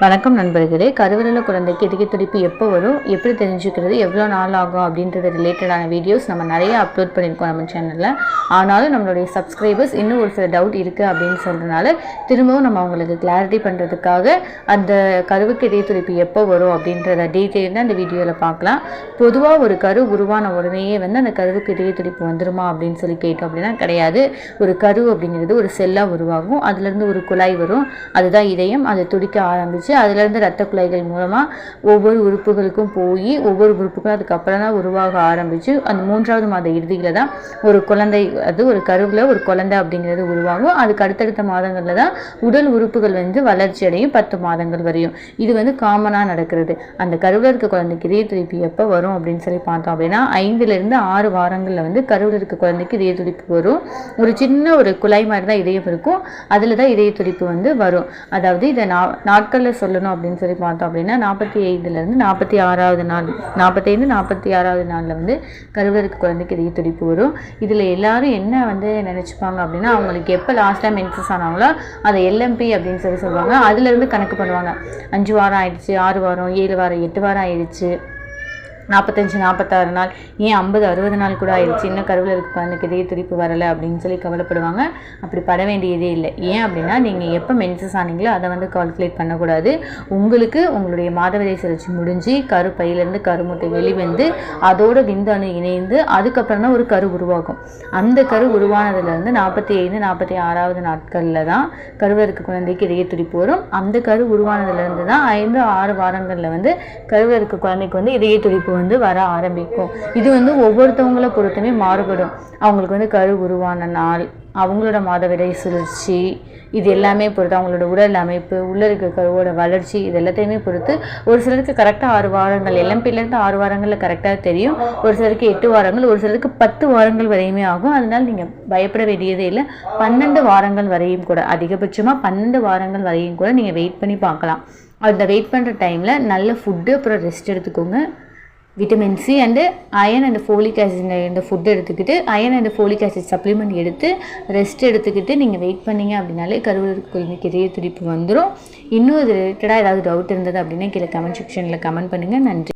வணக்கம் நண்பர்களே. கருவிலுள்ள குழந்தைக்கு இதய துடிப்பு எப்போ வரும், எப்படி தெரிஞ்சுக்கிறது, எவ்வளோ நாள் ஆகும் அப்படின்றது ரிலேட்டடான வீடியோஸ் நம்ம நிறைய அப்லோட் பண்ணியிருக்கோம் நம்ம சேனலில். ஆனாலும் நம்மளுடைய சப்ஸ்கிரைபர்ஸ் இன்னும் ஒரு சில டவுட் இருக்குது அப்படின்னு சொல்கிறதுனால திரும்பவும் நம்ம அவங்களுக்கு கிளாரிட்டி பண்ணுறதுக்காக அந்த கருவுக்கு இதய துடிப்பு எப்போ வரும் அப்படின்றத டீட்டெயிலாக அந்த வீடியோவில் பார்க்கலாம். பொதுவாக ஒரு கரு உருவான உடனேயே அந்த கருவுக்கு இதய துடிப்பு வந்துருமா அப்படின்னு சொல்லி கேட்டோம் அப்படின்னா கிடையாது. ஒரு கரு அப்படிங்கிறது ஒரு செல்லாக உருவாகும். அதுலேருந்து ஒரு குழாய் வரும், அதுதான் இதயம். அது துடிக்க ஆரம்பிச்சு அதிலிருந்து இரத்த குழாய்கள் மூலமாக ஒவ்வொரு உறுப்புகளுக்கும் போய் ஒவ்வொரு உறுப்புகளும் அதுக்கப்புறம் தான் உருவாக ஆரம்பிச்சு அந்த 3வது மாத இறுதியில் தான் ஒரு குழந்தை, அது ஒரு கருவில் ஒரு குழந்தை அப்படிங்கிறது உருவாகும். அதுக்கு அடுத்தடுத்த மாதங்களில் தான் உடல் உறுப்புகள் வளர்ச்சி அடையும் 10 மாதங்கள் வரையும். இது காமனாக நடக்கிறது. அந்த கருவில் இருக்க குழந்தைக்கு இதய துடிப்பு எப்போ வரும் அப்படின்னு சொல்லி பார்த்தோம் அப்படின்னா 5லிருந்து 6 வாரங்களில் கருவில் இருக்க குழந்தைக்கு இதய துடிப்பு வரும். ஒரு சின்ன ஒரு குழாய் மாதிரி தான் இதயம் இருக்கும், அதில் தான் இதய துடிப்பு வரும். அதாவது இதை நாட்களில் சொல்லணும் அப்படின்னு சொல்லி பார்த்தோம் அப்படின்னா 45லிருந்து 46வது நாள், 45-46வது நாளில் கருவில் இருக்க குழந்தைக்கு இதய துடிப்பு வரும். இதில் எல்லாரும் என்ன நினச்சிப்பாங்க அப்படின்னா அவங்களுக்கு எப்போ லாஸ்ட் டைம் மென்சஸ் ஆனாங்களோ அதை LMP அப்படின்னு சொல்லி சொல்லுவாங்க. அதுலேருந்து கணக்கு பண்ணுவாங்க. 5 வாரம் ஆயிடுச்சு, 6 வாரம், 7 வாரம், 8 வாரம் ஆயிடுச்சு, 45-46 நாள், ஏன் 50-60 நாள் கூட ஆயிடுச்சு, இன்னும் கருவில் இருக்க குழந்தைக்கு இதய துடிப்பு வரலை அப்படின்னு சொல்லி கவலைப்படுவாங்க. அப்படி பட வேண்டியதே இல்லை. ஏன் அப்படின்னா நீங்கள் எப்போ மென்சஸ் ஆனீங்களோ அதை கால்குலேட் பண்ணக்கூடாது. உங்களுக்கு உங்களுடைய மாதவிடாய் சுழற்சி முடிஞ்சு கருப்பையிலேருந்து கருமுட்டை வெளிவந்து அதோட விந்தணு இணைந்து அதுக்கப்புறம் தான் ஒரு கரு உருவாகும். அந்த கரு உருவானதுலேருந்து 45-46வது நாட்களில் தான் கருவில் இருக்க குழந்தைக்கு இதய துடிப்பு வரும். அந்த கரு உருவானதுலேருந்து தான் 5-6 வாரங்களில் கருவில் இருக்க குழந்தைக்கு இதய துடிப்பு வர ஆரம்பிக்கும். இது ஒவ்வொருத்தவங்களை பொறுத்துமே மாறுபடும். அவங்களுக்கு கரு உருவான நாள், அவங்களோட மாதவிடாய் சுழற்சி, இது எல்லாமே பொறுத்து அவங்களோட உடல் அமைப்பு, உள்ள இருக்க கருவோட வளர்ச்சி, இது எல்லாத்தையுமே பொறுத்து ஒரு சிலருக்கு கரெக்டாக 6 வாரங்கள், LMPலேருந்து 6 வாரங்களில் கரெக்டாக தெரியும். ஒரு சிலருக்கு 8 வாரங்கள், ஒரு சிலருக்கு 10 வாரங்கள் வரையுமே ஆகும். அதனால் நீங்கள் பயப்பட வேண்டியதே இல்லை. 12 வாரங்கள் வரையும் கூட, அதிகபட்சமாக 12 வாரங்கள் வரையும் கூட நீங்கள் வெயிட் பண்ணி பார்க்கலாம். அந்த வெயிட் பண்ணுற டைமில் நல்ல ஃபுட்டு, அப்புறம் ரெஸ்ட் எடுத்துக்கோங்க. Vitamin C and iron and folic acid இந்த ஃபுட் எடுத்துக்கிட்டு iron and folic acid supplement எடுத்து ரெஸ்ட் எடுத்துக்கிட்டு நீங்கள் வெயிட் பண்ணிங்க அப்படின்னாலே கருவில் குழந்தைக்கு இதய துடிப்பு வந்துடும். இன்னும் இது ரிலேட்டடாக ஏதாவது டவுட் இருந்தது அப்படின்னா கீழே கமெண்ட் செக்ஷனில் கமெண்ட் பண்ணுங்கள். நன்றி.